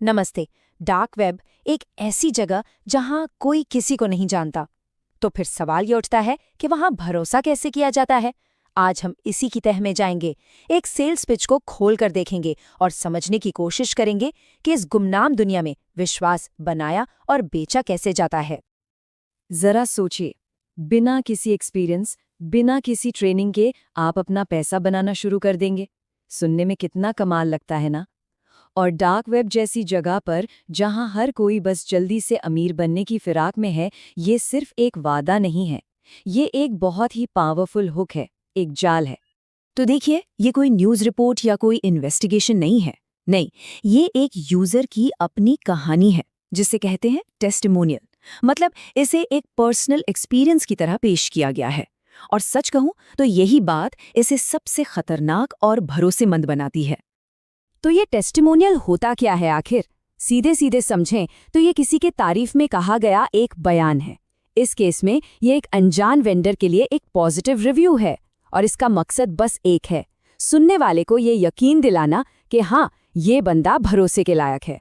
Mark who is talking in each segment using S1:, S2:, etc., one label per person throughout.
S1: नमस्ते। Dark web एक ऐसी जगह जहां कोई किसी को नहीं जानता। तो फिर सवाल ये उठता है कि वहां भरोसा कैसे किया जाता है। आज हम इसी की तह में जाएंगे, एक सेल्स पिच को खोल कर देखेंगे और समझने की कोशिश करेंगे कि इस गुमनाम दुनिया में विश्वास बनाया और बेचा कैसे जाता है।
S2: जरा सोचिए, बिना किसी एक्सपीरियंस, बिना किसी ट्रेनिंग के आप अपना पैसा बनाना शुरू कर देंगे। सुनने में कितना कमाल लगता है ना। और डार्क वेब जैसी जगह पर जहां हर कोई बस जल्दी से अमीर बनने की फिराक में है, ये सिर्फ एक वादा नहीं है, ये एक बहुत ही पावरफुल हुक है, एक जाल है।
S1: तो देखिए, ये कोई न्यूज़ रिपोर्ट या कोई इन्वेस्टिगेशन नहीं है। नहीं, ये एक यूजर की अपनी कहानी है, जिसे कहते हैं टेस्टिमोनियल। मतलब इसे एक पर्सनल एक्सपीरियंस की तरह पेश किया गया है। और सच कहूं तो यही बात इसे सबसे खतरनाक और भरोसेमंद बनाती है। तो ये टेस्टिमोनियल होता क्या है आखिर? सीधे सीधे समझें तो ये किसी के तारीफ में कहा गया एक बयान है। इस केस में ये एक अनजान वेंडर के लिए एक पॉजिटिव रिव्यू है, और इसका मकसद बस एक है, सुनने वाले को ये यकीन दिलाना कि हाँ, ये बंदा भरोसे के लायक है।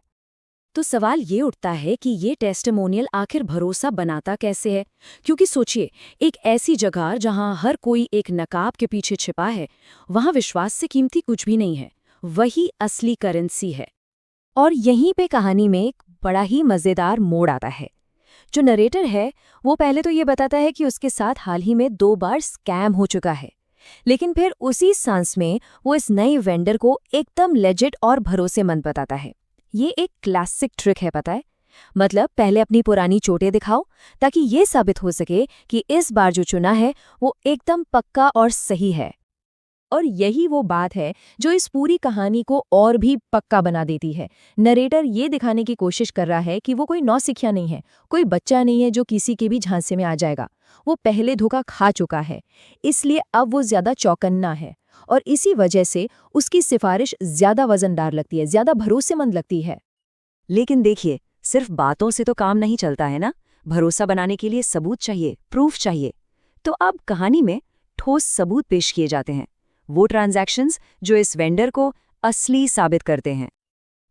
S1: तो सवाल ये उठता है कि ये टेस्टिमोनियल आखिर भरोसा बनाता कैसे है? क्योंकि सोचिए, एक ऐसी जगह जहां हर कोई एक नकाब के पीछे छिपा है, वहां विश्वास से कीमती कुछ भी नहीं है, वही असली करेंसी है। और यहीं पे कहानी में एक बड़ा ही मजेदार मोड़ आता है। जो नरेटर है वो पहले तो ये बताता है कि उसके साथ हाल ही में 2 बार स्कैम हो चुका है, लेकिन फिर उसी सांस में वो इस नए वेंडर को एकदम लेजिट और भरोसेमंद बताता है। ये एक क्लासिक ट्रिक है, पता है। मतलब पहले अपनी पुरानी चोटें दिखाओ, ताकि ये साबित हो सके कि इस बार जो चुना है वो एकदम पक्का और सही है। और यही वो बात है जो इस पूरी कहानी को और भी पक्का बना देती है। नरेटर ये दिखाने की कोशिश कर रहा है कि वो कोई नौसिखिया नहीं है, कोई बच्चा नहीं है जो किसी के भी झांसे में आ जाएगा। वो पहले धोखा खा चुका है, इसलिए अब वो ज्यादा चौकन्ना है, और इसी वजह से उसकी सिफारिश ज्यादा वजनदार लगती है, ज्यादा भरोसेमंद लगती है।
S2: लेकिन देखिए, सिर्फ बातों से तो काम नहीं चलता है ना। भरोसा बनाने के लिए सबूत चाहिए, प्रूफ चाहिए। तो अब कहानी में ठोस सबूत पेश किए जाते हैं, वो ट्रांजैक्शंस जो इस वेंडर को असली साबित करते हैं।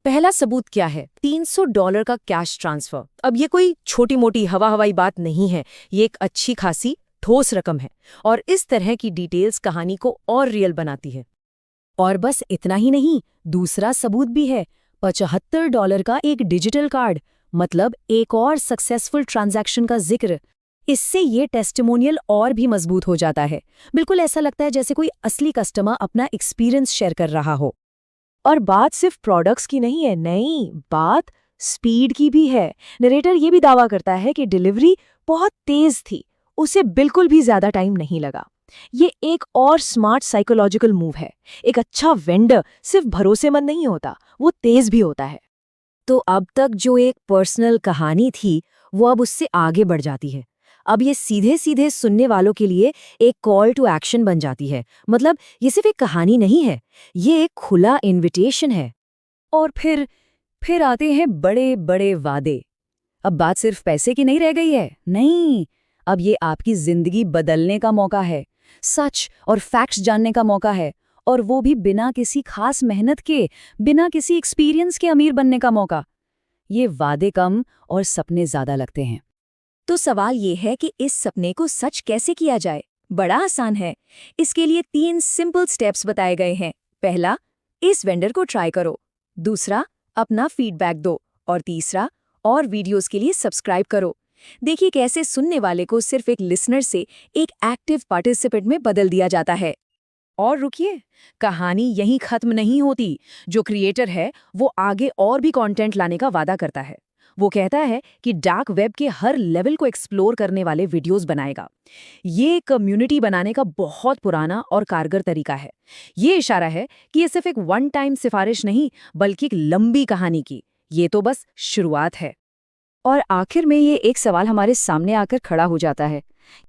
S1: पहला सबूत क्या है? $300 का कैश ट्रांसफर। अब ये कोई छोटी मोटी हवाई बात नहीं है, ये एक अच्छी खासी ठोस रकम है, और इस तरह की डिटेल्स कहानी को और रियल बनाती है। और बस इतना ही नहीं, दूसरा सबूत भी है, $75 का एक डिजिटल कार्ड, मतलब एक और सक्सेसफुल ट्रांजैक्शन का जिक्र। इससे ये टेस्टिमोनियल और भी मजबूत हो जाता है। बिल्कुल ऐसा लगता है जैसे कोई असली कस्टमर अपना एक्सपीरियंस शेयर कर रहा हो। और बात सिर्फ प्रोडक्ट्स की नहीं है, नहीं, बात स्पीड की भी है। नरेटर ये भी दावा करता है कि डिलीवरी बहुत तेज थी, उसे बिल्कुल भी ज्यादा टाइम नहीं लगा। ये एक और स्मार्ट साइकोलॉजिकल मूव है। एक अच्छा वेंडर सिर्फ भरोसेमंद नहीं होता, वो तेज भी होता है। तो अब तक जो एक पर्सनल कहानी थी, वो अब उससे आगे बढ़ जाती है। अब ये सीधे सीधे सुनने वालों के लिए एक कॉल टू एक्शन बन जाती है। मतलब ये सिर्फ एक कहानी नहीं है, ये एक खुला इनविटेशन है। और फिर आते हैं बड़े बड़े वादे। अब बात सिर्फ पैसे की नहीं रह गई है, नहीं, अब ये आपकी जिंदगी बदलने का मौका है, सच और फैक्ट्स जानने का मौका है, और वो भी बिना किसी खास मेहनत के, बिना किसी एक्सपीरियंस के अमीर बनने का मौका। ये वादे कम और सपने ज्यादा लगते हैं। तो सवाल ये है कि इस सपने को सच कैसे किया जाए? बड़ा आसान है। इसके लिए 3 सिंपल स्टेप्स बताए गए हैं। पहला, इस वेंडर को ट्राई करो। दूसरा, अपना फीडबैक दो। और तीसरा, और वीडियोस के लिए सब्सक्राइब करो। देखिए कैसे सुनने वाले को सिर्फ एक लिसनर से एक एक्टिव पार्टिसिपेंट में बदल दिया जाता है। और रुकिए, कहानी यहीं खत्म नहीं होती। जो क्रिएटर है वो आगे और भी कंटेंट लाने का वादा करता है। वो कहता है कि डार्क वेब के हर लेवल को एक्सप्लोर करने वाले वीडियोस बनाएगा। ये कम्युनिटी बनाने का बहुत पुराना और कारगर तरीका है। ये इशारा है कि ये सिर्फ एक वन टाइम सिफारिश नहीं, बल्कि एक लंबी कहानी की ये तो बस शुरुआत है। और आखिर में ये एक सवाल हमारे सामने आकर खड़ा हो जाता है